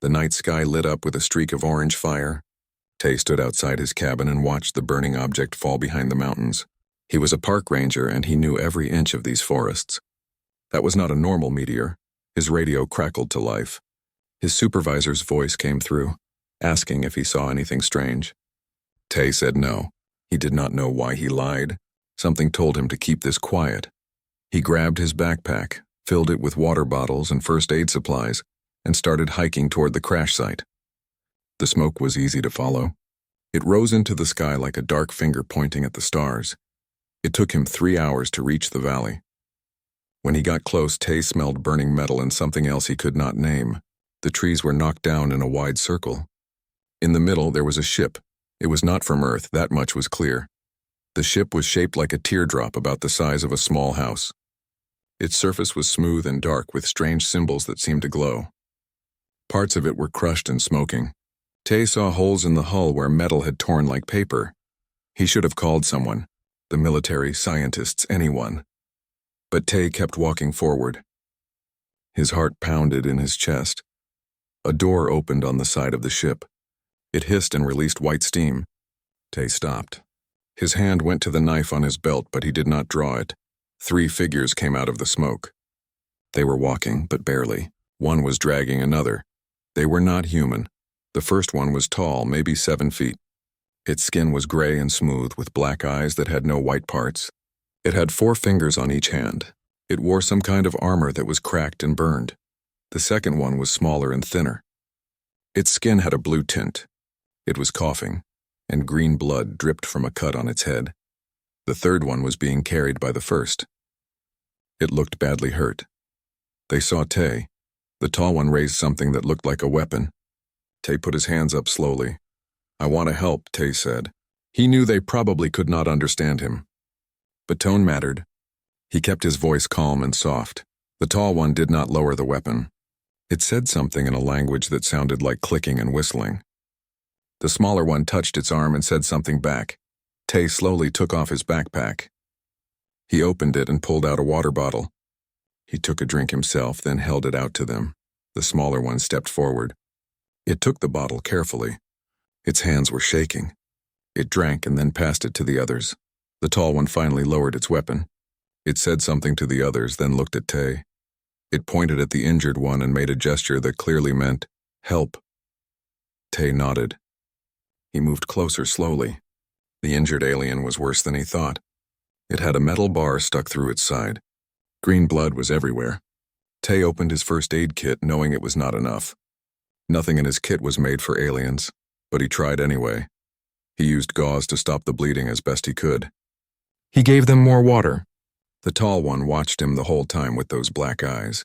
The night sky lit up with a streak of orange fire. Tay stood outside his cabin and watched the burning object fall behind the mountains. He was a park ranger and he knew every inch of these forests. That was not a normal meteor. His radio crackled to life. His supervisor's voice came through, asking if he saw anything strange. Tay said no. He did not know why he lied. Something told him to keep this quiet. He grabbed his backpack, filled it with water bottles and first aid supplies, and started hiking toward the crash site. The smoke was easy to follow. It rose into the sky like a dark finger pointing at the stars. It took him 3 hours to reach the valley. When he got close, Tay smelled burning metal and something else he could not name. The trees were knocked down in a wide circle. In the middle, there was a ship. It was not from Earth, that much was clear. The ship was shaped like a teardrop about the size of a small house. Its surface was smooth and dark with strange symbols that seemed to glow. Parts of it were crushed and smoking. Tay saw holes in the hull where metal had torn like paper. He should have called someone, the military, scientists, anyone. But Tay kept walking forward. His heart pounded in his chest. A door opened on the side of the ship. It hissed and released white steam. Tay stopped. His hand went to the knife on his belt, but he did not draw it. 3 figures came out of the smoke. They were walking, but barely. One was dragging another. They were not human. The first one was tall, maybe 7 feet. Its skin was gray and smooth, with black eyes that had no white parts. It had 4 fingers on each hand. It wore some kind of armor that was cracked and burned. The second one was smaller and thinner. Its skin had a blue tint. It was coughing, and green blood dripped from a cut on its head. The third one was being carried by the first. It looked badly hurt. They saw Tay. The tall one raised something that looked like a weapon. Tay put his hands up slowly. "I want to help," Tay said. He knew they probably could not understand him. But tone mattered. He kept his voice calm and soft. The tall one did not lower the weapon. It said something in a language that sounded like clicking and whistling. The smaller one touched its arm and said something back. Tay slowly took off his backpack. He opened it and pulled out a water bottle. He took a drink himself, then held it out to them. The smaller one stepped forward. It took the bottle carefully. Its hands were shaking. It drank and then passed it to the others. The tall one finally lowered its weapon. It said something to the others, then looked at Tay. It pointed at the injured one and made a gesture that clearly meant, "Help." Tay nodded. He moved closer slowly. The injured alien was worse than he thought. It had a metal bar stuck through its side. Green blood was everywhere. Tay opened his first aid kit, knowing it was not enough. Nothing in his kit was made for aliens, but he tried anyway. He used gauze to stop the bleeding as best he could. He gave them more water. The tall one watched him the whole time with those black eyes.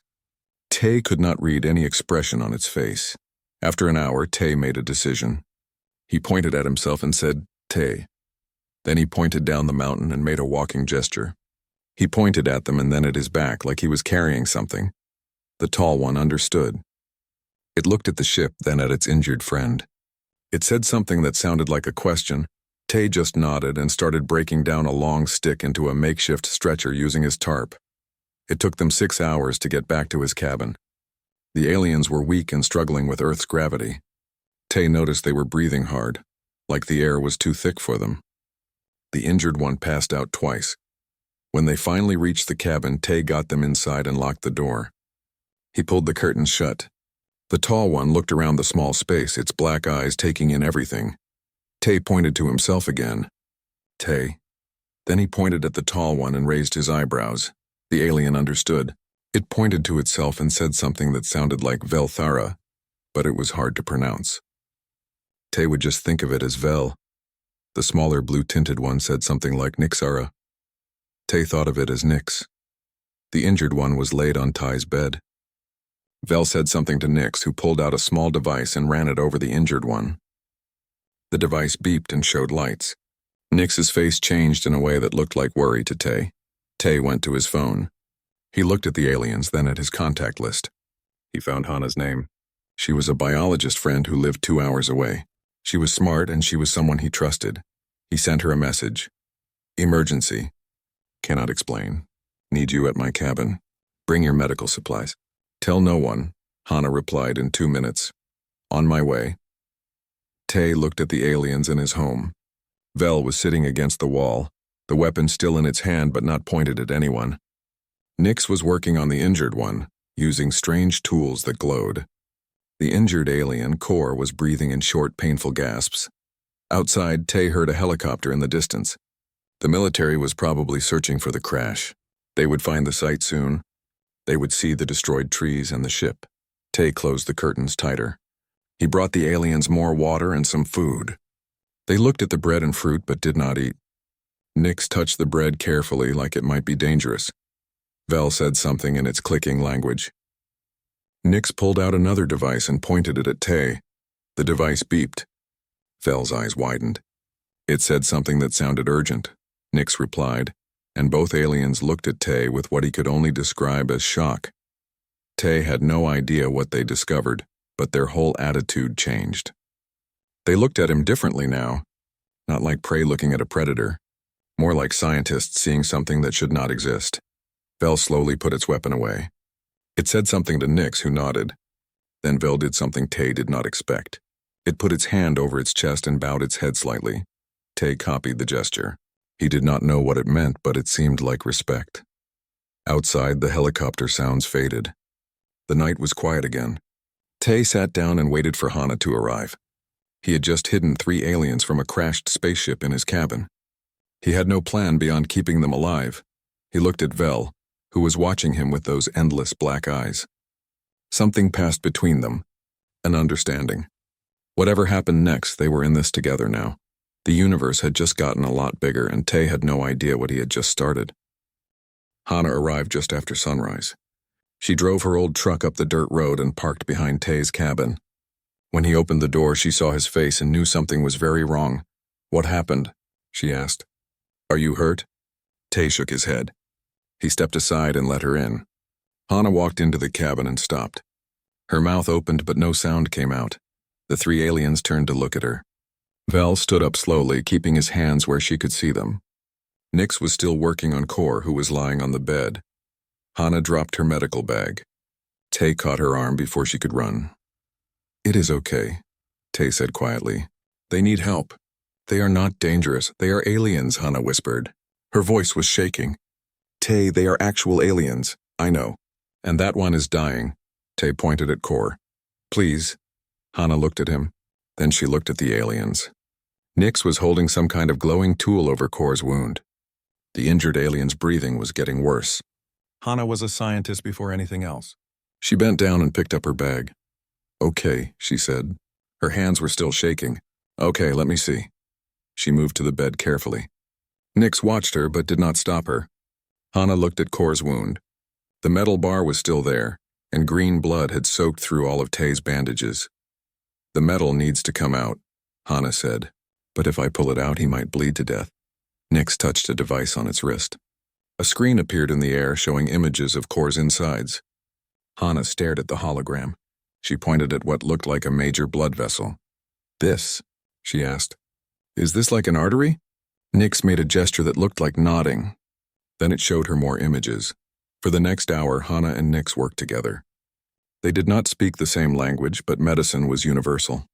Tay could not read any expression on its face. After an hour, Tay made a decision. He pointed at himself and said, "Tay." Then he pointed down the mountain and made a walking gesture. He pointed at them and then at his back like he was carrying something. The tall one understood. It looked at the ship, then at its injured friend. It said something that sounded like a question. Tay just nodded and started breaking down a long stick into a makeshift stretcher using his tarp. It took them 6 hours to get back to his cabin. The aliens were weak and struggling with Earth's gravity. Tay noticed they were breathing hard, like the air was too thick for them. The injured one passed out twice. When they finally reached the cabin, Tay got them inside and locked the door. He pulled the curtains shut. The tall one looked around the small space, its black eyes taking in everything. Tay pointed to himself again. "Tay." Then he pointed at the tall one and raised his eyebrows. The alien understood. It pointed to itself and said something that sounded like Velthara, but it was hard to pronounce. Tay would just think of it as Vel. The smaller blue-tinted one said something like Nixara. Tay thought of it as Nix. The injured one was laid on Ty's bed. Vel said something to Nix, who pulled out a small device and ran it over the injured one. The device beeped and showed lights. Nix's face changed in a way that looked like worry to Tay. Tay went to his phone. He looked at the aliens, then at his contact list. He found Hana's name. She was a biologist friend who lived 2 hours away. She was smart and she was someone he trusted. He sent her a message. "Emergency. Cannot explain. Need you at my cabin. Bring your medical supplies. Tell no one," Hana replied in 2 minutes. On my way. Tay looked at the aliens in his home. Vel was sitting against the wall, the weapon still in its hand but not pointed at anyone. Nix was working on the injured one, using strange tools that glowed. The injured alien, Core, was breathing in short, painful gasps. Outside, Tay heard a helicopter in the distance. The military was probably searching for the crash. They would find the site soon. They would see the destroyed trees and the ship. Tay closed the curtains tighter. He brought the aliens more water and some food. They looked at the bread and fruit but did not eat. Nix touched the bread carefully like it might be dangerous. Vel said something in its clicking language. Nix pulled out another device and pointed it at Tay. The device beeped. Vel's eyes widened. It said something that sounded urgent. Nix replied, and both aliens looked at Tay with what he could only describe as shock. Tay had no idea what they discovered, but their whole attitude changed. They looked at him differently now, not like prey looking at a predator, more like scientists seeing something that should not exist. Vel slowly put its weapon away. It said something to Nix, who nodded. Then Vel did something Tay did not expect. It put its hand over its chest and bowed its head slightly. Tay copied the gesture. He did not know what it meant, but it seemed like respect. Outside, the helicopter sounds faded. The night was quiet again. Tay sat down and waited for Hana to arrive. He had just hidden 3 aliens from a crashed spaceship in his cabin. He had no plan beyond keeping them alive. He looked at Vel, who was watching him with those endless black eyes. Something passed between them, an understanding. Whatever happened next, they were in this together now. The universe had just gotten a lot bigger, and Tay had no idea what he had just started. Hana arrived just after sunrise. She drove her old truck up the dirt road and parked behind Tay's cabin. When he opened the door, she saw his face and knew something was very wrong. "What happened?" she asked. "Are you hurt?" Tay shook his head. He stepped aside and let her in. Hana walked into the cabin and stopped. Her mouth opened but no sound came out. The 3 aliens turned to look at her. Vel stood up slowly, keeping his hands where she could see them. Nix was still working on Core, who was lying on the bed. Hana dropped her medical bag. Tay caught her arm before she could run. "It is okay," Tay said quietly. "They need help. They are not dangerous. They are aliens," Hana whispered. Her voice was shaking. "Tay, they are actual aliens. I know. And that one is dying." Tay pointed at Core. "Please." Hana looked at him. Then she looked at the aliens. Nix was holding some kind of glowing tool over Core's wound. The injured alien's breathing was getting worse. Hana was a scientist before anything else. She bent down and picked up her bag. "Okay," she said. Her hands were still shaking. "Okay, let me see." She moved to the bed carefully. Nix watched her but did not stop her. Hana looked at Core's wound. The metal bar was still there, and green blood had soaked through all of Tay's bandages. "The metal needs to come out," Hana said. "But if I pull it out, he might bleed to death." Nix touched a device on its wrist. A screen appeared in the air showing images of Core's insides. Hana stared at the hologram. She pointed at what looked like a major blood vessel. "This?" she asked. "Is this like an artery?" Nix made a gesture that looked like nodding. Then it showed her more images. For the next hour, Hana and Nix worked together. They did not speak the same language, but medicine was universal.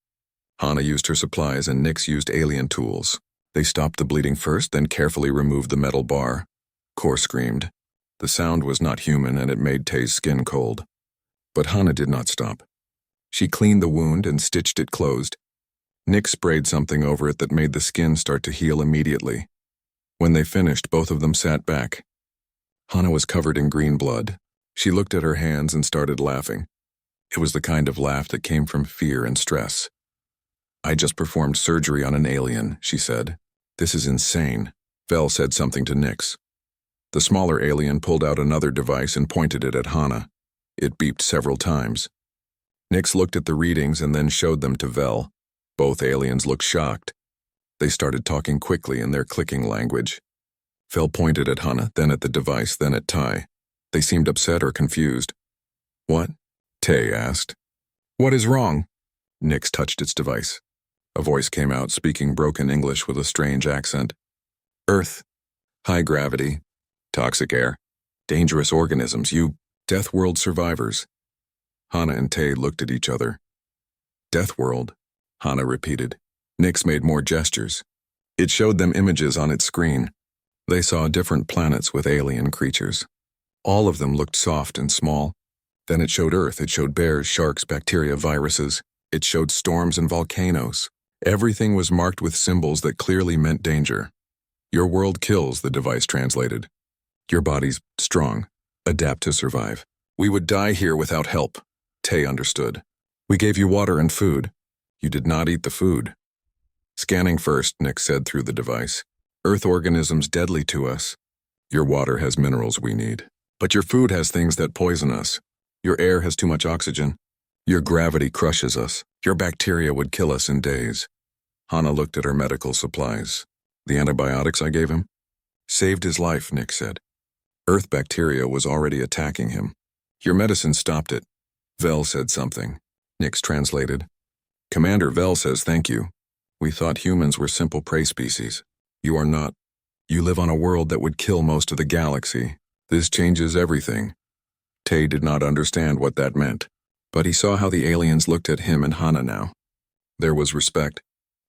Hana used her supplies and Nix used alien tools. They stopped the bleeding first, then carefully removed the metal bar. Core screamed. The sound was not human and it made Tay's skin cold. But Hana did not stop. She cleaned the wound and stitched it closed. Nix sprayed something over it that made the skin start to heal immediately. When they finished, both of them sat back. Hana was covered in green blood. She looked at her hands and started laughing. It was the kind of laugh that came from fear and stress. "I just performed surgery on an alien," she said. "This is insane." Vel said something to Nix. The smaller alien pulled out another device and pointed it at Hana. It beeped several times. Nix looked at the readings and then showed them to Vel. Both aliens looked shocked. They started talking quickly in their clicking language. Vel pointed at Hana, then at the device, then at Ty. They seemed upset or confused. "What?" Tay asked. "What is wrong?" Nix touched its device. A voice came out, speaking broken English with a strange accent. "Earth. High gravity. Toxic air. Dangerous organisms. You Death World survivors." Hana and Tay looked at each other. Death world, Hana repeated. Nix made more gestures. It showed them images on its screen. They saw different planets with alien creatures. All of them looked soft and small. Then it showed Earth. It showed bears, sharks, bacteria, viruses. It showed storms and volcanoes. Everything was marked with symbols that clearly meant danger. Your world kills, the device translated. Your body's strong. Adapt to survive. We would die here without help. Tay understood. We gave you water and food. You did not eat the food. Scanning first, Nix said through the device. Earth organisms deadly to us. Your water has minerals we need. But your food has things that poison us. Your air has too much oxygen. Your gravity crushes us. Your bacteria would kill us in days. Hana looked at her medical supplies. The antibiotics I gave him? Saved his life, Nix said. Earth bacteria was already attacking him. Your medicine stopped it. Vel said something. Nix translated. Commander Vel says thank you. We thought humans were simple prey species. You are not. You live on a world that would kill most of the galaxy. This changes everything. Tay did not understand what that meant, but he saw how the aliens looked at him and Hana now. There was respect,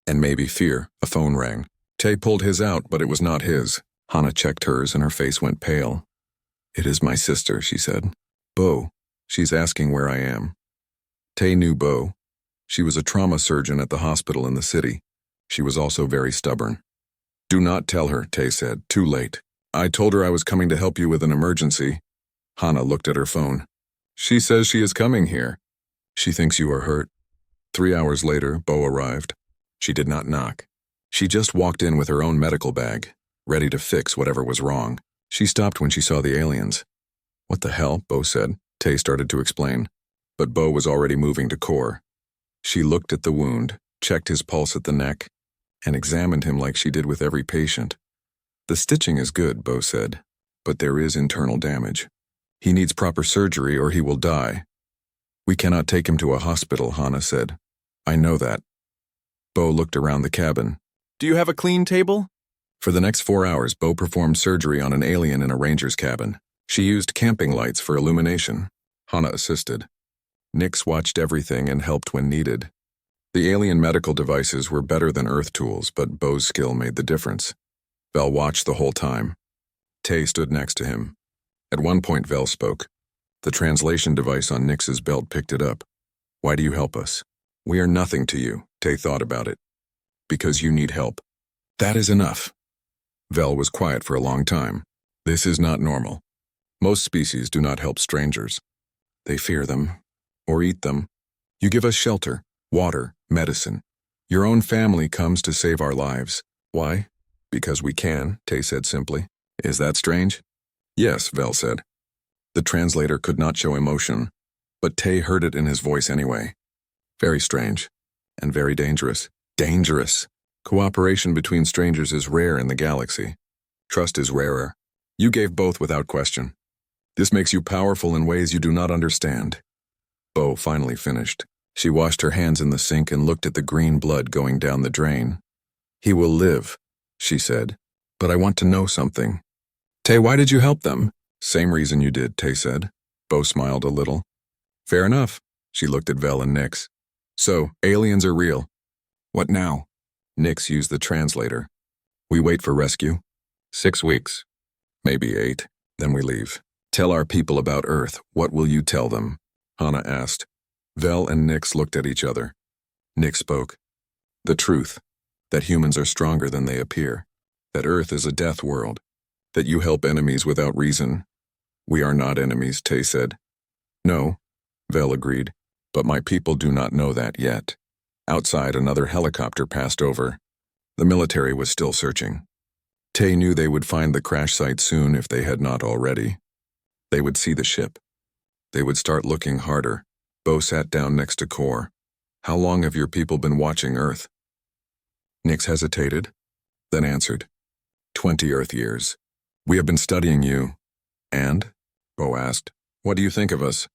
and maybe fear. A phone rang. Tay pulled his out, but it was not his. Hana checked hers and her face went pale. It is my sister, she said. Bo. She's asking where I am. Tay knew Bo. She was a trauma surgeon at the hospital in the city. She was also very stubborn. Do not tell her, Tay said. Too late. I told her I was coming to help you with an emergency. Hana looked at her phone. She says she is coming here. She thinks you are hurt. 3 hours later, Bo arrived. She did not knock. She just walked in with her own medical bag, ready to fix whatever was wrong. She stopped when she saw the aliens. What the hell, Bo said. Tay started to explain, but Bo was already moving to core. She looked at the wound, checked his pulse at the neck, and examined him like she did with every patient. The stitching is good, Bo said, but there is internal damage. He needs proper surgery or he will die. We cannot take him to a hospital, Hana said. I know that. Bo looked around the cabin. Do you have a clean table? For the next 4 hours, Bo performed surgery on an alien in a ranger's cabin. She used camping lights for illumination. Hana assisted. Nix watched everything and helped when needed. The alien medical devices were better than Earth tools, but Bo's skill made the difference. Vel watched the whole time. Tay stood next to him. At one point, Vel spoke. The translation device on Nix's belt picked it up. Why do you help us? We are nothing to you, Tay thought about it. Because you need help. That is enough. Vel was quiet for a long time. This is not normal. Most species do not help strangers. They fear them, or eat them. You give us shelter, water, medicine. Your own family comes to save our lives. Why? Because we can, Tay said simply. Is that strange? Yes, Vel said. The translator could not show emotion, but Tay heard it in his voice anyway. Very strange, and very dangerous. Dangerous. Cooperation between strangers is rare in the galaxy. Trust is rarer. You gave both without question. This makes you powerful in ways you do not understand. Bo finally finished. She washed her hands in the sink and looked at the green blood going down the drain. He will live, she said. But I want to know something. Tay, why did you help them? Same reason you did, Tay said. Bo smiled a little. Fair enough. She looked at Vel and Nix. So, aliens are real. What now? Nix used the translator. We wait for rescue. 6 weeks. Maybe 8. Then we leave. Tell our people about Earth. What will you tell them? Hana asked. Vel and Nix looked at each other. Nix spoke. The truth. That humans are stronger than they appear. That Earth is a death world. That you help enemies without reason. We are not enemies, Tay said. No, Vel agreed. But my people do not know that yet. Outside, another helicopter passed over. The military was still searching. Tay knew they would find the crash site soon if they had not already. They would see the ship. They would start looking harder. Bo sat down next to Core. How long have your people been watching Earth? Nix hesitated, then answered. 20 Earth years. We have been studying you. And? Bo asked. What do you think of us?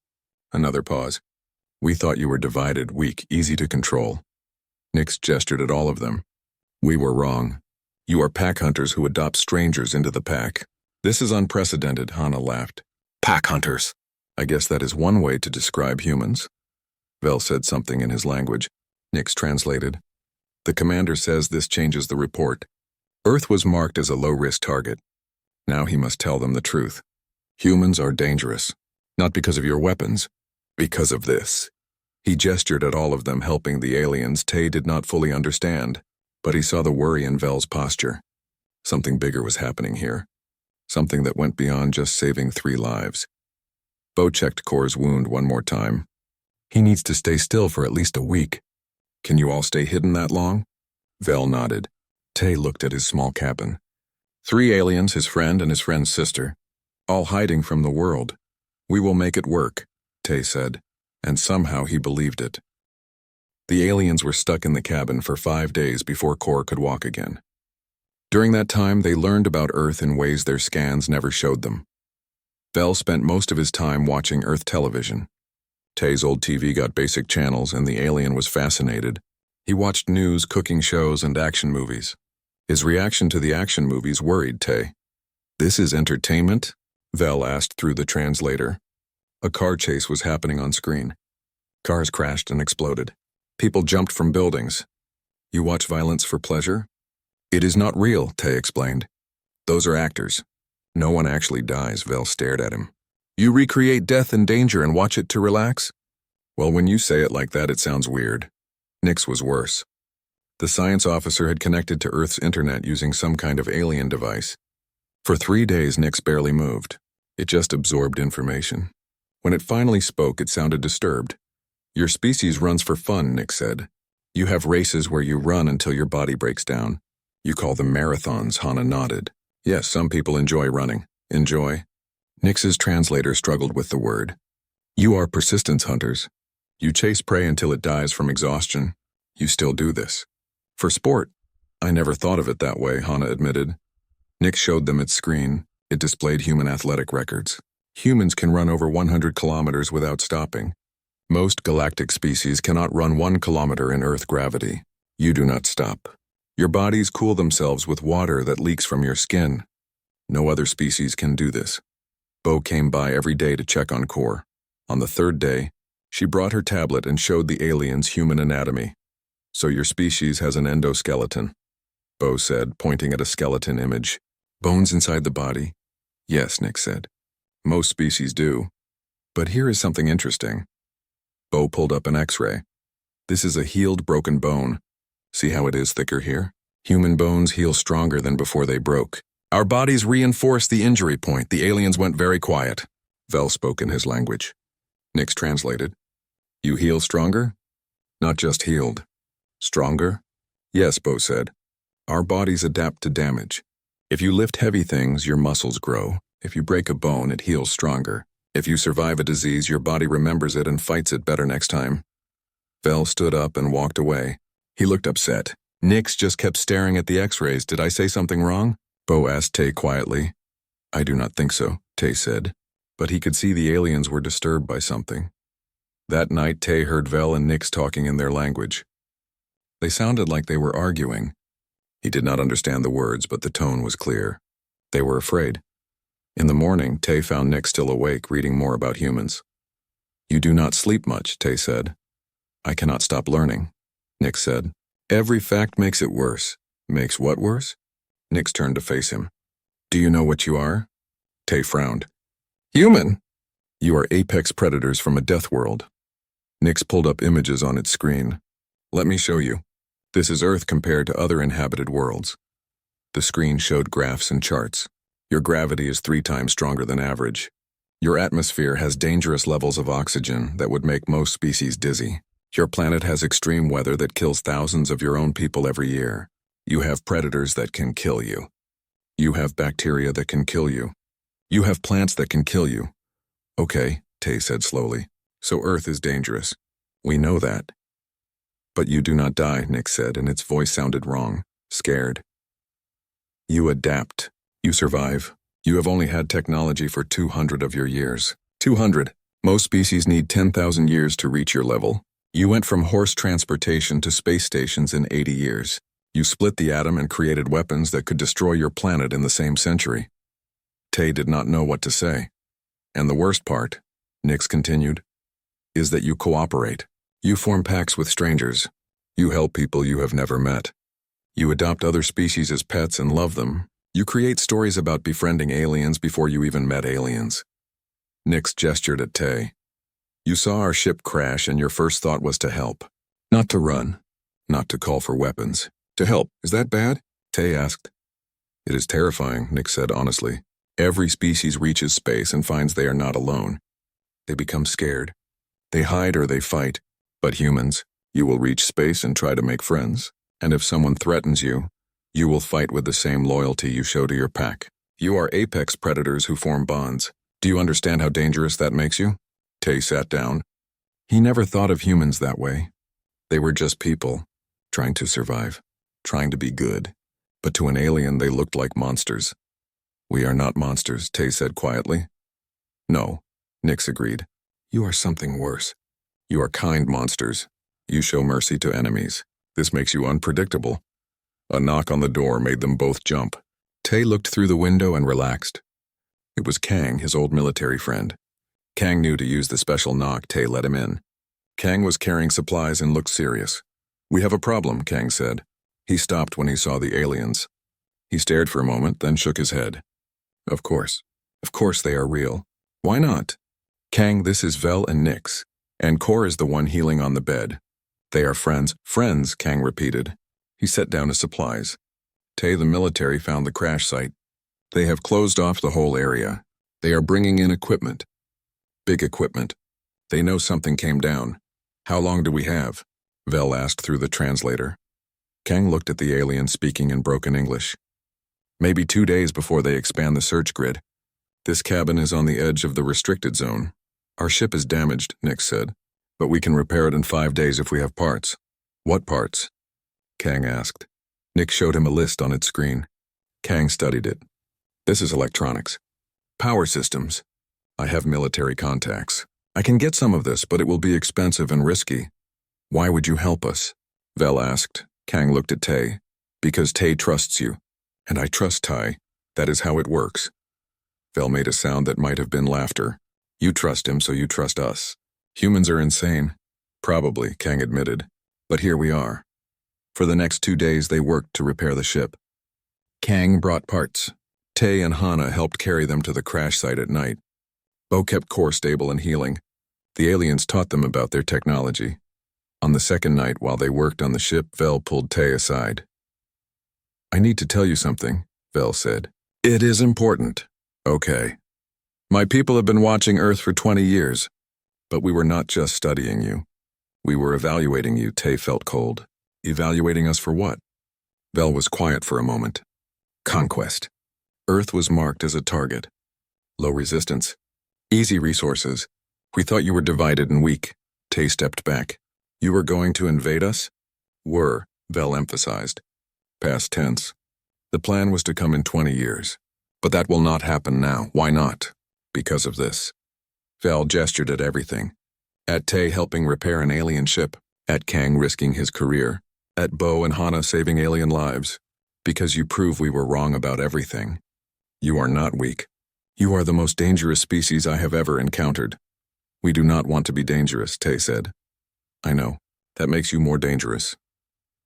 Another pause. We thought you were divided, weak, easy to control. Nix gestured at all of them. We were wrong. You are pack hunters who adopt strangers into the pack. This is unprecedented, Hana laughed. Pack hunters. I guess that is one way to describe humans. Vel said something in his language. Nix translated. The commander says this changes the report. Earth was marked as a low-risk target. Now he must tell them the truth. Humans are dangerous. Not because of your weapons. Because of this. He gestured at all of them, helping the aliens Tay did not fully understand, but he saw the worry in Vel's posture. Something bigger was happening here. Something that went beyond just saving 3 lives. Bo checked Kor's wound one more time. He needs to stay still for at least a week. Can you all stay hidden that long? Vel nodded. Tay looked at his small cabin. 3 aliens, his friend and his friend's sister, all hiding from the world. We will make it work, Tay said, and somehow he believed it. The aliens were stuck in the cabin for 5 days before Kor could walk again. During that time, they learned about Earth in ways their scans never showed them. Vel spent most of his time watching Earth television. Tay's old TV got basic channels, and the alien was fascinated. He watched news, cooking shows, and action movies. His reaction to the action movies worried Tay. This is entertainment? Vel asked through the translator. A car chase was happening on screen. Cars crashed and exploded. People jumped from buildings. You watch violence for pleasure? It is not real, Tay explained. Those are actors. No one actually dies, Vel stared at him. You recreate death and danger and watch it to relax? Well, when you say it like that, it sounds weird. Nix was worse. The science officer had connected to Earth's internet using some kind of alien device. For 3 days, Nix barely moved. It just absorbed information. When it finally spoke, it sounded disturbed. Your species runs for fun, Nix said. You have races where you run until your body breaks down. You call them marathons, Hana nodded. Yes, some people enjoy running. Enjoy? Nix's translator struggled with the word. You are persistence hunters. You chase prey until it dies from exhaustion. You still do this. For sport. I never thought of it that way, Hana admitted. Nix showed them its screen. It displayed human athletic records. Humans can run over 100 kilometers without stopping. Most galactic species cannot run 1 kilometer in Earth gravity. You do not stop. Your bodies cool themselves with water that leaks from your skin. No other species can do this. Bo came by every day to check on Kor. On the 3rd day, she brought her tablet and showed the aliens human anatomy. So your species has an endoskeleton, Bo said, pointing at a skeleton image. Bones inside the body? Yes, Nix said. Most species do. But here is something interesting. Bo pulled up an X-ray. This is a healed broken bone. See how it is thicker here? Human bones heal stronger than before they broke. Our bodies reinforce the injury point. The aliens went very quiet. Vel spoke in his language. Nix translated. You heal stronger? Not just healed. Stronger? Yes, Bo said. Our bodies adapt to damage. If you lift heavy things, your muscles grow. If you break a bone, it heals stronger. If you survive a disease, your body remembers it and fights it better next time. Vel stood up and walked away. He looked upset. Nix just kept staring at the X-rays. Did I say something wrong? Bo asked Tay quietly. I do not think so, Tay said. But he could see the aliens were disturbed by something. That night, Tay heard Vel and Nix talking in their language. They sounded like they were arguing. He did not understand the words, but the tone was clear. They were afraid. In the morning, Tay found Nix still awake, reading more about humans. You do not sleep much, Tay said. I cannot stop learning, Nix said. Every fact makes it worse. Makes what worse? Nix turned to face him. Do you know what you are? Tay frowned. Human! You are apex predators from a death world. Nix pulled up images on its screen. Let me show you. This is Earth compared to other inhabited worlds. The screen showed graphs and charts. Your gravity is 3 times stronger than average. Your atmosphere has dangerous levels of oxygen that would make most species dizzy. Your planet has extreme weather that kills thousands of your own people every year. You have predators that can kill you. You have bacteria that can kill you. You have plants that can kill you. Okay, Tay said slowly. So Earth is dangerous. We know that. But you do not die, Nix said, and its voice sounded wrong, scared. You adapt. You survive. You have only had technology for 200 of your years. 200. Most species need 10,000 years to reach your level. You went from horse transportation to space stations in 80 years. You split the atom and created weapons that could destroy your planet in the same century. Tay did not know what to say. And the worst part, Nix continued, is that you cooperate. You form pacts with strangers. You help people you have never met. You adopt other species as pets and love them. You create stories about befriending aliens before you even met aliens. Nix gestured at Tay. You saw our ship crash and your first thought was to help. Not to run. Not to call for weapons. To help. Is that bad? Tay asked. It is terrifying, Nix said honestly. Every species reaches space and finds they are not alone. They become scared. They hide or they fight. But humans, you will reach space and try to make friends. And if someone threatens you, you will fight with the same loyalty you show to your pack. You are apex predators who form bonds. Do you understand how dangerous that makes you? Tay sat down. He never thought of humans that way. They were just people, trying to survive, trying to be good. But to an alien, they looked like monsters. We are not monsters, Tay said quietly. No, Nix agreed. You are something worse. You are kind monsters. You show mercy to enemies. This makes you unpredictable. A knock on the door made them both jump. Tay looked through the window and relaxed. It was Kang, his old military friend. Kang knew to use the special knock. Tay let him in. Kang was carrying supplies and looked serious. We have a problem, Kang said. He stopped when he saw the aliens. He stared for a moment, then shook his head. Of course they are real. Why not? Kang, this is Vel and Nix. And Kor is the one healing on the bed. They are friends. Friends, Kang repeated. He set down his supplies. Tay, the military, found the crash site. They have closed off the whole area. They are bringing in equipment. Big equipment. They know something came down. How long do we have? Vel asked through the translator. Kang looked at the alien speaking in broken English. Maybe 2 days before they expand the search grid. This cabin is on the edge of the restricted zone. Our ship is damaged, Nix said, but we can repair it in 5 days if we have parts. What parts? Kang asked. Nix showed him a list on its screen. Kang studied it. This is electronics. Power systems. I have military contacts. I can get some of this, but it will be expensive and risky. Why would you help us? Vel asked. Kang looked at Tay. Because Tay trusts you. And I trust Tay. That is how it works. Vel made a sound that might have been laughter. You trust him, so you trust us. Humans are insane. Probably, Kang admitted. But here we are. For the next 2 days, they worked to repair the ship. Kang brought parts. Tay and Hana helped carry them to the crash site at night. Bo kept Kor stable and healing. The aliens taught them about their technology. On the second night, while they worked on the ship, Vel pulled Tay aside. I need to tell you something, Vel said. It is important. Okay. My people have been watching Earth for 20 years. But we were not just studying you. We were evaluating you, Tay felt cold. Evaluating us for what? Vel was quiet for a moment. Conquest. Earth was marked as a target. Low resistance. Easy resources. We thought you were divided and weak. Tay stepped back. You were going to invade us? Were, Vel emphasized. Past tense. The plan was to come in 20 years. But that will not happen now. Why not? Because of this. Vel gestured at everything. At Tay helping repair an alien ship. At Kang risking his career. At Bo and Hana saving alien lives. Because you prove we were wrong about everything. You are not weak. You are the most dangerous species I have ever encountered. We do not want to be dangerous, Tay said. I know. That makes you more dangerous.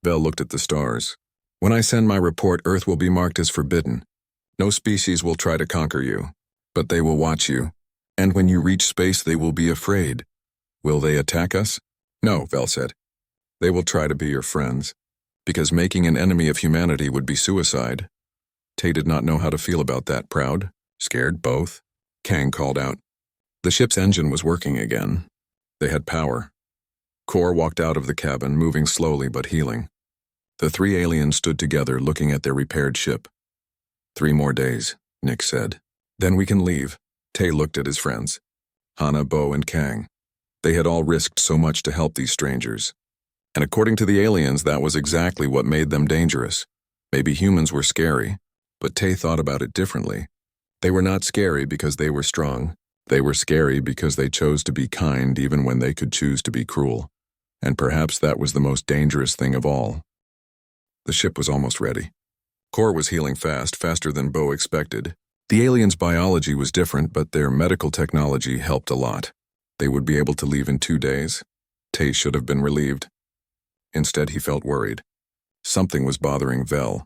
Vel looked at the stars. When I send my report, Earth will be marked as forbidden. No species will try to conquer you. But they will watch you. And when you reach space, they will be afraid. Will they attack us? No, Vel said. They will try to be your friends. Because making an enemy of humanity would be suicide. Tay did not know how to feel about that. Proud? Scared? Both? Kang called out. The ship's engine was working again. They had power. Kor walked out of the cabin, moving slowly but healing. The 3 aliens stood together, looking at their repaired ship. 3 more days, Nix said. Then we can leave. Tay looked at his friends. Hana, Bo, and Kang. They had all risked so much to help these strangers. And according to the aliens, that was exactly what made them dangerous. Maybe humans were scary, but Tay thought about it differently. They were not scary because they were strong. They were scary because they chose to be kind even when they could choose to be cruel. And perhaps that was the most dangerous thing of all. The ship was almost ready. Kor was healing fast, faster than Bo expected. The aliens' biology was different, but their medical technology helped a lot. They would be able to leave in 2 days. Tay should have been relieved. Instead, he felt worried. Something was bothering Vel.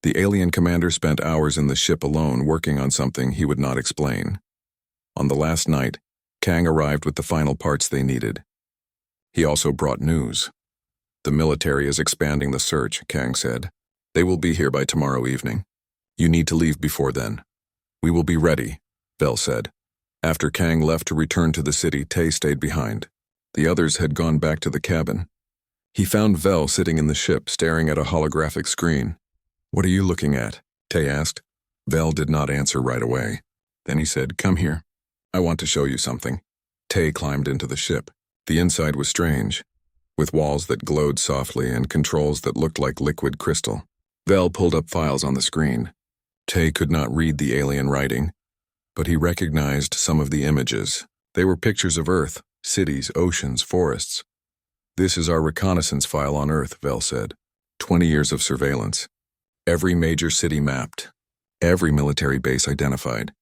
The alien commander spent hours in the ship alone working on something he would not explain. On the last night, Kang arrived with the final parts they needed. He also brought news. The military is expanding the search, Kang said. They will be here by tomorrow evening. You need to leave before then. We will be ready, Vel said. After Kang left to return to the city, Tay stayed behind. The others had gone back to the cabin. He found Vel sitting in the ship, staring at a holographic screen. What are you looking at? Tay asked. Vel did not answer right away. Then he said, Come here. I want to show you something. Tay climbed into the ship. The inside was strange, with walls that glowed softly and controls that looked like liquid crystal. Vel pulled up files on the screen. Tay could not read the alien writing, but he recognized some of the images. They were pictures of Earth, cities, oceans, forests. This is our reconnaissance file on Earth, Vel said. 20 years of surveillance. Every major city mapped. Every military base identified.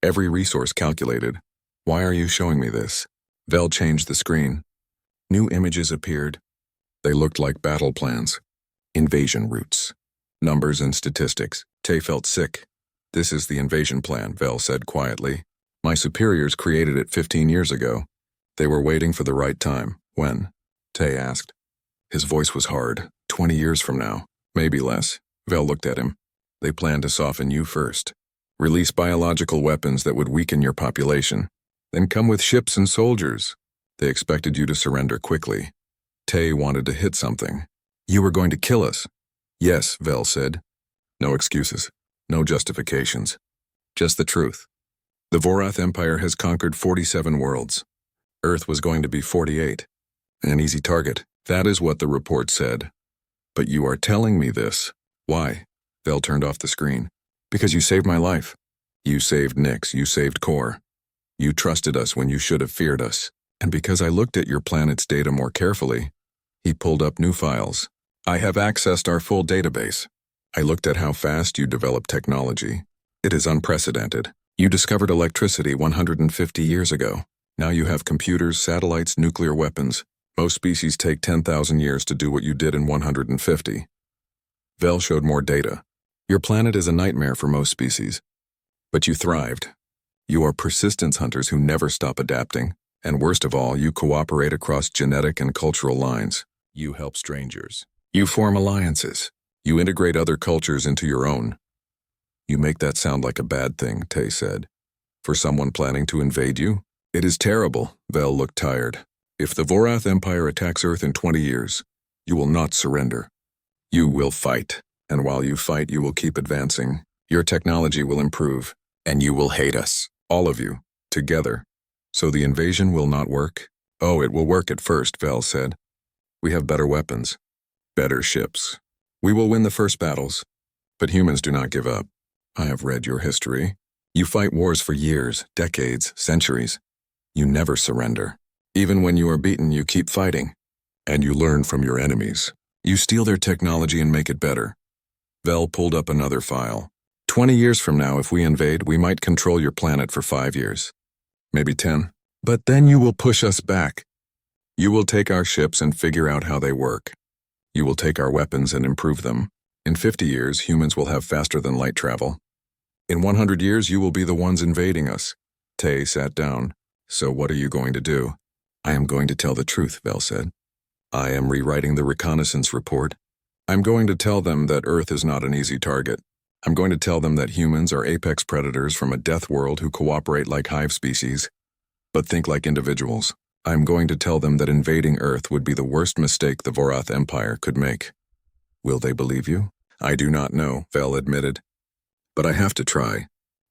Every resource calculated. Why are you showing me this? Vel changed the screen. New images appeared. They looked like battle plans. Invasion routes. Numbers and statistics. Tay felt sick. This is the invasion plan, Vel said quietly. My superiors created it 15 years ago. They were waiting for the right time. When? Tay asked. His voice was hard. 20 years from now. Maybe less. Vel looked at him. They plan to soften you first. Release biological weapons that would weaken your population. Then come with ships and soldiers. They expected you to surrender quickly. Tay wanted to hit something. You were going to kill us. Yes, Vel said. No excuses. No justifications. Just the truth. The Vorath Empire has conquered 47 worlds. Earth was going to be 48. An easy target. That is what the report said. But you are telling me this. Why? Vel turned off the screen. Because you saved my life. You saved Nyx. You saved Core. You trusted us when you should have feared us. And because I looked at your planet's data more carefully, he pulled up new files. I have accessed our full database. I looked at how fast you developed technology. It is unprecedented. You discovered electricity 150 years ago. Now you have computers, satellites, nuclear weapons. Most species take 10,000 years to do what you did in 150. Vel showed more data. Your planet is a nightmare for most species. But you thrived. You are persistence hunters who never stop adapting. And worst of all, you cooperate across genetic and cultural lines. You help strangers. You form alliances. You integrate other cultures into your own. You make that sound like a bad thing, Tay said. For someone planning to invade you? It is terrible. Vel looked tired. If the Vorath Empire attacks Earth in 20 years, you will not surrender. You will fight. And while you fight, you will keep advancing. Your technology will improve. And you will hate us. All of you. Together. So the invasion will not work? Oh, it will work at first, Vel said. We have better weapons. Better ships. We will win the first battles. But humans do not give up. I have read your history. You fight wars for years, decades, centuries. You never surrender. Even when you are beaten, you keep fighting. And you learn from your enemies. You steal their technology and make it better. Vel pulled up another file. 20 years from now, if we invade, we might control your planet for 5 years. Maybe 10. But then you will push us back. You will take our ships and figure out how they work. You will take our weapons and improve them. In 50 years, humans will have faster-than-light travel. In 100 years, you will be the ones invading us. Tay sat down. So what are you going to do? I am going to tell the truth, Vel said. I am rewriting the reconnaissance report. I'm going to tell them that Earth is not an easy target. I'm going to tell them that humans are apex predators from a death world who cooperate like hive species, but think like individuals. I'm going to tell them that invading Earth would be the worst mistake the Vorath Empire could make. Will they believe you? I do not know, Vel admitted. But I have to try.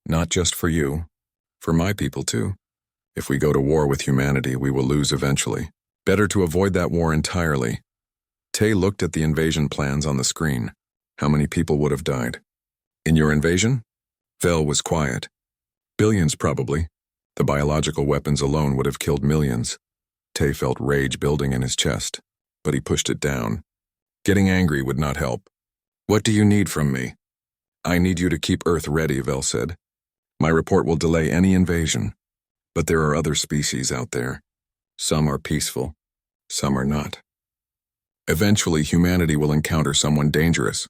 Not just for you. For my people, too. If we go to war with humanity, we will lose eventually. Better to avoid that war entirely. Tay looked at the invasion plans on the screen. How many people would have died? In your invasion? Vel was quiet. Billions, probably. The biological weapons alone would have killed millions. Tay felt rage building in his chest, but he pushed it down. Getting angry would not help. What do you need from me? I need you to keep Earth ready, Vel said. My report will delay any invasion. But there are other species out there. Some are peaceful. Some are not. Eventually, humanity will encounter someone dangerous.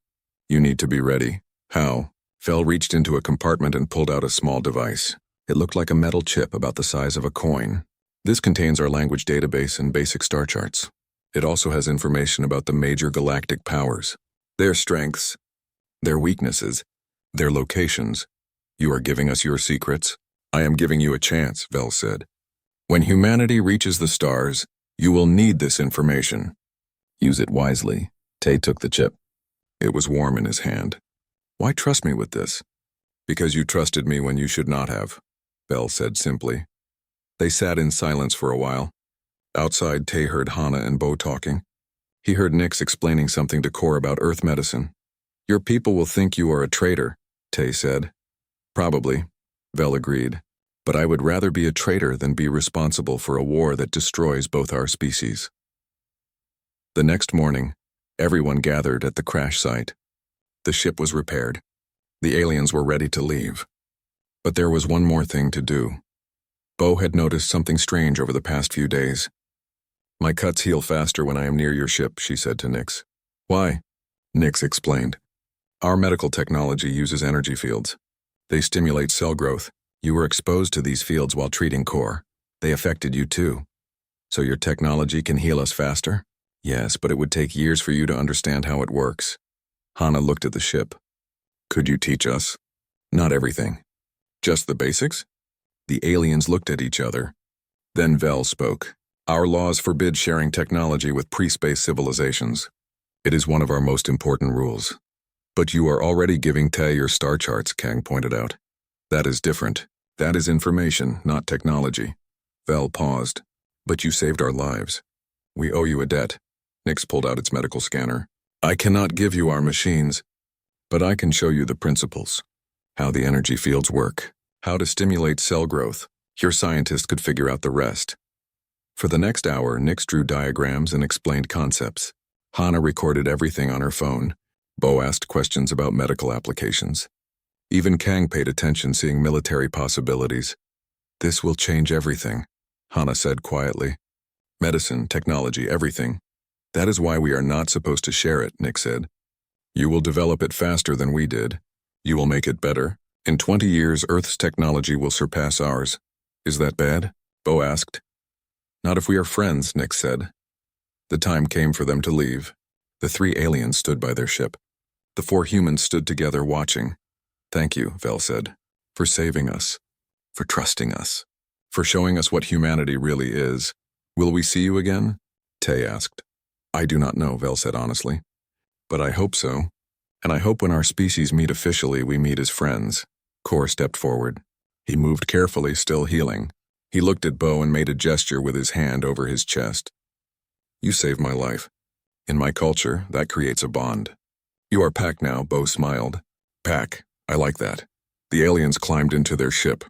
You need to be ready. How? Fel reached into a compartment and pulled out a small device. It looked like a metal chip about the size of a coin. This contains our language database and basic star charts. It also has information about the major galactic powers, their strengths, their weaknesses, their locations. You are giving us your secrets? I am giving you a chance, Vel said. When humanity reaches the stars, you will need this information. Use it wisely. Tay took the chip. It was warm in his hand. Why trust me with this? Because you trusted me when you should not have, Vel said simply. They sat in silence for a while. Outside, Tay heard Hana and Bo talking. He heard Nix explaining something to Core about Earth medicine. Your people will think you are a traitor, Tay said. Probably, Vel agreed. But I would rather be a traitor than be responsible for a war that destroys both our species. The next morning, everyone gathered at the crash site. The ship was repaired. The aliens were ready to leave. But there was one more thing to do. Bo had noticed something strange over the past few days. My cuts heal faster when I am near your ship, she said to Nix. Why? Nix explained. Our medical technology uses energy fields. They stimulate cell growth. You were exposed to these fields while treating Core. They affected you too. So your technology can heal us faster? Yes, but it would take years for you to understand how it works. Hana looked at the ship. Could you teach us? Not everything. Just the basics? The aliens looked at each other. Then Vel spoke. Our laws forbid sharing technology with pre-space civilizations. It is one of our most important rules. But you are already giving Tay your star charts, Kang pointed out. That is different. That is information, not technology. Vel paused. But you saved our lives. We owe you a debt. Nix pulled out its medical scanner. I cannot give you our machines, but I can show you the principles. How the energy fields work. How to stimulate cell growth. Your scientist could figure out the rest. For the next hour, Nix drew diagrams and explained concepts. Hana recorded everything on her phone. Bo asked questions about medical applications. Even Kang paid attention, seeing military possibilities. This will change everything, Hana said quietly. Medicine, technology, everything. That is why we are not supposed to share it, Nix said. You will develop it faster than we did. You will make it better. In 20 years, Earth's technology will surpass ours. Is that bad? Bo asked. Not if we are friends, Nix said. The time came for them to leave. The 3 aliens stood by their ship. The 4 humans stood together watching. Thank you, Vel said, for saving us, for trusting us, for showing us what humanity really is. Will we see you again? Tay asked. I do not know, Vel said honestly. But I hope so. And I hope when our species meet officially, we meet as friends. Core stepped forward. He moved carefully, still healing. He looked at Bo and made a gesture with his hand over his chest. You saved my life. In my culture, that creates a bond. You are Pack now, Bo smiled. Pack, I like that. The aliens climbed into their ship.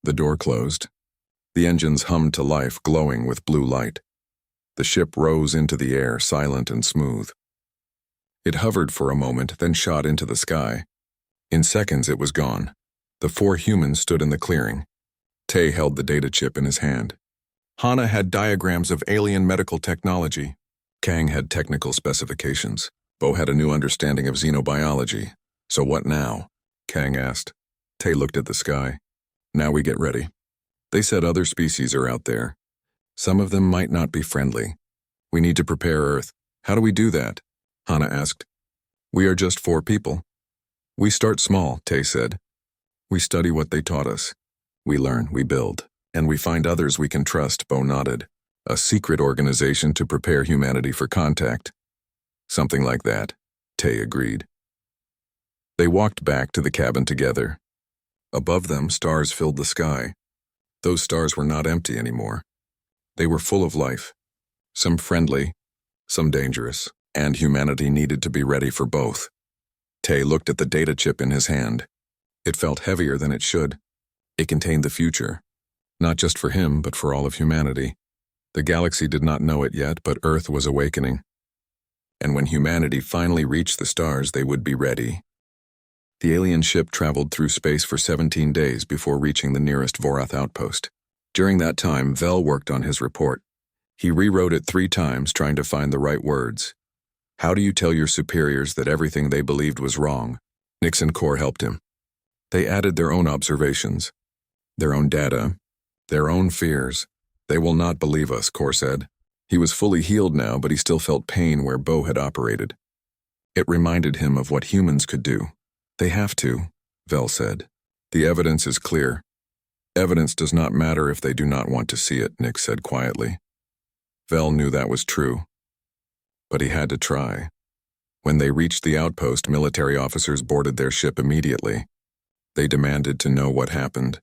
The door closed. The engines hummed to life, glowing with blue light. The ship rose into the air, silent and smooth. It hovered for a moment, then shot into the sky. In seconds, it was gone. The 4 humans stood in the clearing. Tay held the data chip in his hand. Hana had diagrams of alien medical technology. Kang had technical specifications. Bo had a new understanding of xenobiology. So what now? Kang asked. Tay looked at the sky. Now we get ready. They said other species are out there. Some of them might not be friendly. We need to prepare Earth. How do we do that? Hana asked. We are just 4 people. We start small, Tay said. We study what they taught us. We learn, we build, and we find others we can trust, Bo nodded. A secret organization to prepare humanity for contact. Something like that, Tay agreed. They walked back to the cabin together. Above them, stars filled the sky. Those stars were not empty anymore. They were full of life. Some friendly, some dangerous, and humanity needed to be ready for both. Tay looked at the data chip in his hand. It felt heavier than it should. It contained the future, not just for him, but for all of humanity. The galaxy did not know it yet, but Earth was awakening. And when humanity finally reached the stars, they would be ready. The alien ship traveled through space for 17 days before reaching the nearest Vorath outpost. During that time, Vel worked on his report. He rewrote it 3 times, trying to find the right words. How do you tell your superiors that everything they believed was wrong? Nix and Core helped him. They added their own observations, their own data, their own fears. They will not believe us, Core said. He was fully healed now, but he still felt pain where Bo had operated. It reminded him of what humans could do. They have to, Vel said. The evidence is clear. Evidence does not matter if they do not want to see it, Nix said quietly. Vel knew that was true. But he had to try. When they reached the outpost, military officers boarded their ship immediately. They demanded to know what happened.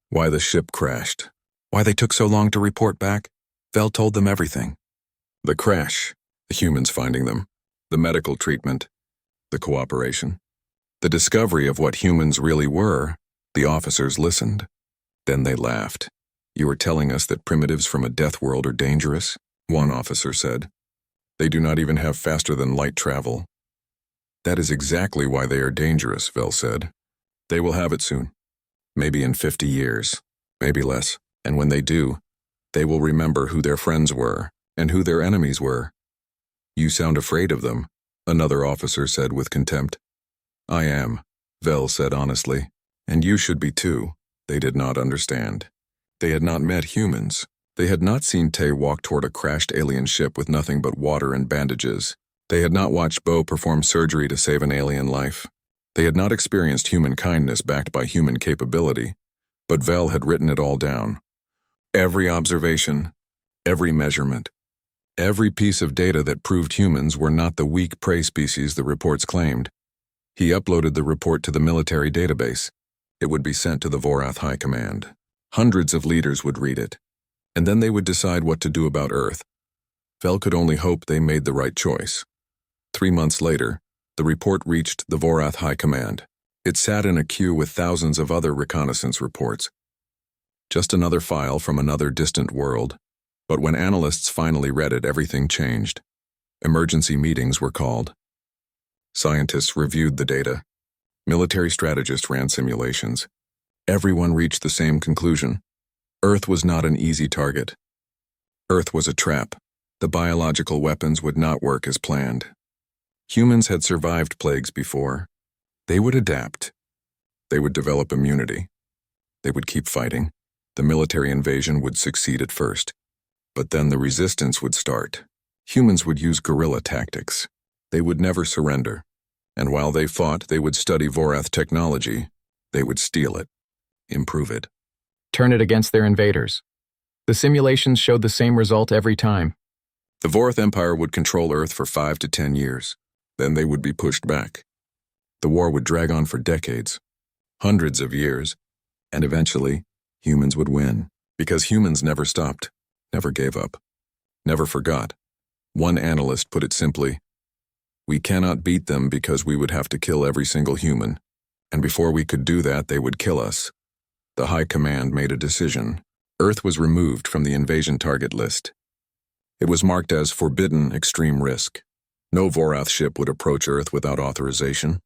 Why the ship crashed. Why they took so long to report back. Vel told them everything. The crash, the humans finding them, the medical treatment, the cooperation, the discovery of what humans really were. The officers listened. Then they laughed. You are telling us that primitives from a death world are dangerous? One officer said. They do not even have faster-than-light travel. That is exactly why they are dangerous, Vel said. They will have it soon. Maybe in 50 years, maybe less. And when they do, they will remember who their friends were and who their enemies were. You sound afraid of them, another officer said with contempt. I am, Vel said honestly. And you should be too. They did not understand. They had not met humans. They had not seen Tay walk toward a crashed alien ship with nothing but water and bandages. They had not watched Bo perform surgery to save an alien life. They had not experienced human kindness backed by human capability. But Vel had written it all down. Every observation, every measurement, every piece of data that proved humans were not the weak prey species the reports claimed. He uploaded the report to the military database. It would be sent to the Vorath High Command. Hundreds of leaders would read it, and then they would decide what to do about Earth. Vel could only hope they made the right choice. 3 months later, the report reached the Vorath High Command. It sat in a queue with thousands of other reconnaissance reports. Just another file from another distant world. But when analysts finally read it, everything changed. Emergency meetings were called. Scientists reviewed the data. Military strategists ran simulations. Everyone reached the same conclusion. Earth was not an easy target. Earth was a trap. The biological weapons would not work as planned. Humans had survived plagues before. They would adapt. They would develop immunity. They would keep fighting. The military invasion would succeed at first. But then the resistance would start. Humans would use guerrilla tactics. They would never surrender. And while they fought, they would study Vorath technology. They would steal it. Improve it. Turn it against their invaders. The simulations showed the same result every time. The Vorath Empire would control Earth for 5 to 10 years. Then they would be pushed back. The war would drag on for decades. Hundreds of years. And eventually, humans would win. Because humans never stopped. Never gave up. Never forgot. One analyst put it simply, we cannot beat them because we would have to kill every single human. And before we could do that, they would kill us. The High Command made a decision. Earth was removed from the invasion target list. It was marked as forbidden extreme risk. No Vorath ship would approach Earth without authorization.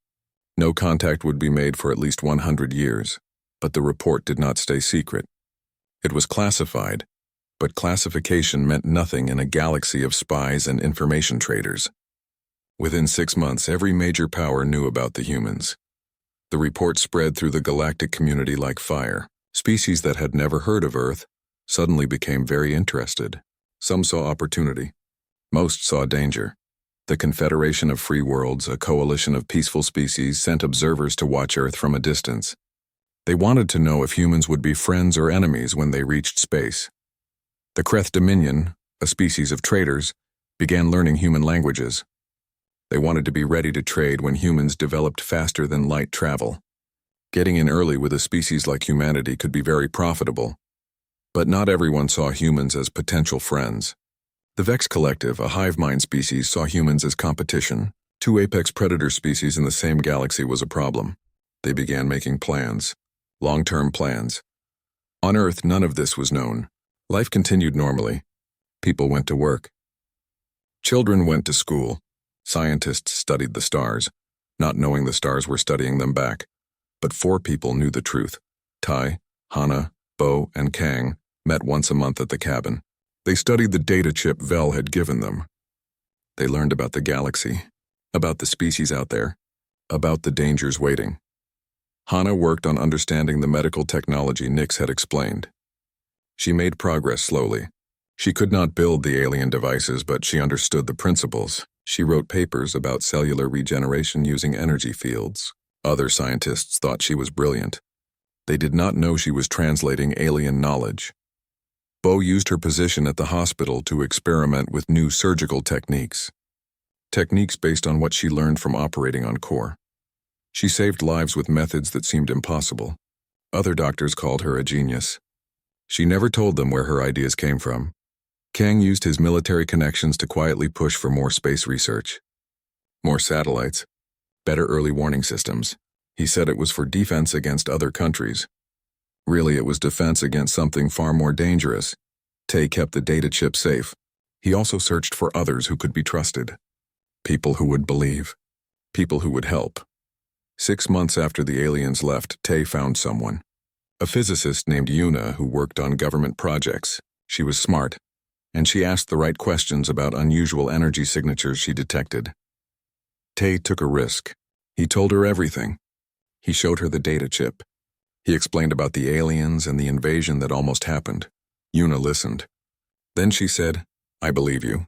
No contact would be made for at least 100 years. But the report did not stay secret. It was classified, but classification meant nothing in a galaxy of spies and information traders. Within 6 months, every major power knew about the humans. The report spread through the galactic community like fire. Species that had never heard of Earth suddenly became very interested. Some saw opportunity. Most saw danger. The Confederation of Free Worlds, a coalition of peaceful species, sent observers to watch Earth from a distance. They wanted to know if humans would be friends or enemies when they reached space. The Kreth Dominion, a species of traders, began learning human languages. They wanted to be ready to trade when humans developed faster-than-light travel. Getting in early with a species like humanity could be very profitable. But not everyone saw humans as potential friends. The Vex Collective, a hive mind species, saw humans as competition. 2 apex predator species in the same galaxy was a problem. They began making plans. Long-term plans. On Earth, none of this was known. Life continued normally. People went to work. Children went to school. Scientists studied the stars, not knowing the stars were studying them back. But 4 people knew the truth. Tai, Hana, Bo, and Kang met once a month at the cabin. They studied the data chip Vel had given them. They learned about the galaxy, about the species out there, about the dangers waiting. Hannah worked on understanding the medical technology Nix had explained. She made progress slowly. She could not build the alien devices, but she understood the principles. She wrote papers about cellular regeneration using energy fields. Other scientists thought she was brilliant. They did not know she was translating alien knowledge. Bo used her position at the hospital to experiment with new surgical techniques. Techniques based on what she learned from operating on Core. She saved lives with methods that seemed impossible. Other doctors called her a genius. She never told them where her ideas came from. Kang used his military connections to quietly push for more space research. More satellites, better early warning systems. He said it was for defense against other countries. Really, it was defense against something far more dangerous. Tay kept the data chip safe. He also searched for others who could be trusted. People who would believe. People who would help. 6 months after the aliens left, Tay found someone. A physicist named Yuna who worked on government projects. She was smart, and she asked the right questions about unusual energy signatures she detected. Tay took a risk. He told her everything. He showed her the data chip. He explained about the aliens and the invasion that almost happened. Yuna listened. Then she said, "I believe you,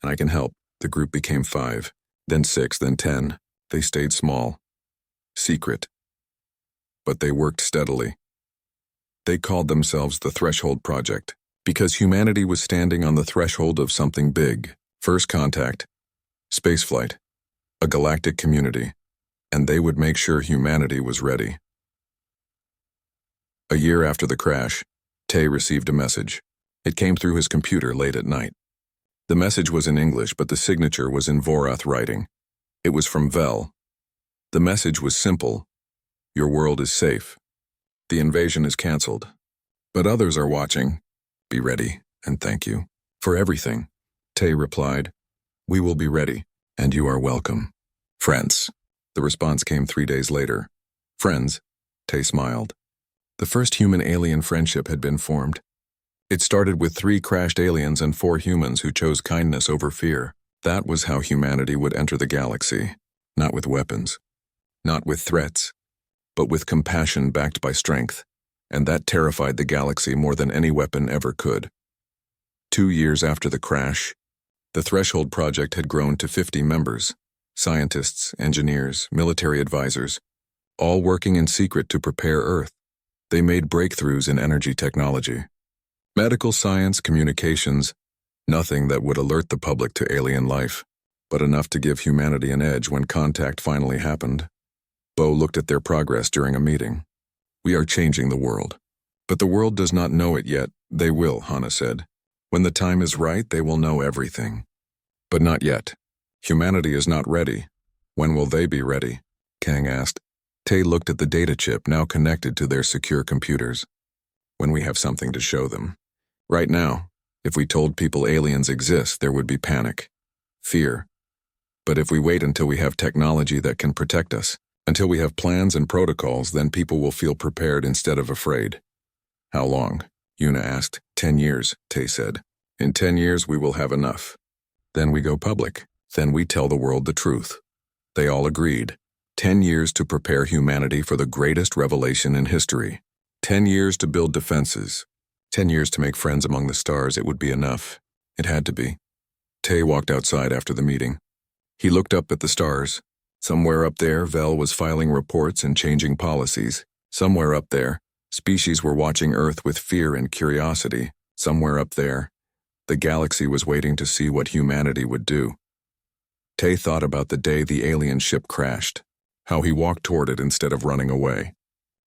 and I can help." The group became 5, then 6, then 10. They stayed small. Secret. But they worked steadily. They called themselves the Threshold Project, because humanity was standing on the threshold of something big. First contact, spaceflight, a galactic community, and they would make sure humanity was ready. A year after the crash, Tay received a message. It came through his computer late at night. The message was in English, but the signature was in Vorath writing. It was from Vel. The message was simple. Your world is safe. The invasion is canceled. But others are watching. Be ready, and thank you. For everything. Tay replied, "We will be ready, and you are welcome. Friends." The response came 3 days later. Friends, Tay smiled. The first human-alien friendship had been formed. It started with 3 crashed aliens and 4 humans who chose kindness over fear. That was how humanity would enter the galaxy. Not with weapons. Not with threats. But with compassion backed by strength. And that terrified the galaxy more than any weapon ever could. 2 years after the crash, the Threshold Project had grown to 50 members. Scientists, engineers, military advisors, all working in secret to prepare Earth. They made breakthroughs in energy technology. Medical science, communications, nothing that would alert the public to alien life, but enough to give humanity an edge when contact finally happened. Bo looked at their progress during a meeting. "We are changing the world. But the world does not know it yet. They will," Hannah said. "When the time is right, they will know everything. But not yet. Humanity is not ready. When will they be ready?" Kang asked. Tay looked at the data chip now connected to their secure computers. "When we have something to show them. Right now, if we told people aliens exist, there would be panic. Fear. But if we wait until we have technology that can protect us, until we have plans and protocols, then people will feel prepared instead of afraid." "How long?" Yuna asked. 10 years, Tay said. "In 10 years we will have enough. Then we go public. Then we tell the world the truth." They all agreed. 10 years to prepare humanity for the greatest revelation in history. 10 years to build defenses. 10 years to make friends among the stars. It would be enough. It had to be. Tay walked outside after the meeting. He looked up at the stars. Somewhere up there, Vel was filing reports and changing policies. Somewhere up there, species were watching Earth with fear and curiosity. Somewhere up there, the galaxy was waiting to see what humanity would do. Tay thought about the day the alien ship crashed, how he walked toward it instead of running away,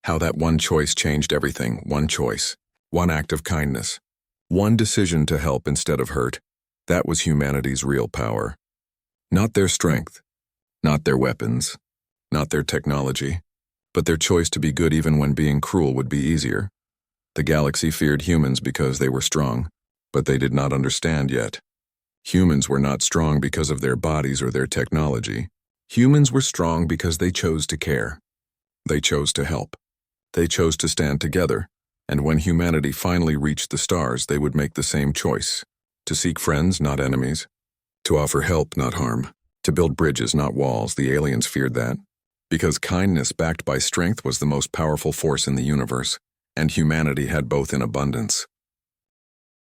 how that one choice changed everything. One choice, one act of kindness, one decision to help instead of hurt. That was humanity's real power. Not their strength, not their weapons, not their technology, but their choice to be good even when being cruel would be easier. The galaxy feared humans because they were strong, but they did not understand yet. Humans were not strong because of their bodies or their technology. Humans were strong because they chose to care. They chose to help. They chose to stand together, and when humanity finally reached the stars, they would make the same choice, to seek friends, not enemies, To offer help, not harm. To build bridges, not walls. The aliens feared that. Because kindness backed by strength was the most powerful force in the universe, and humanity had both in abundance.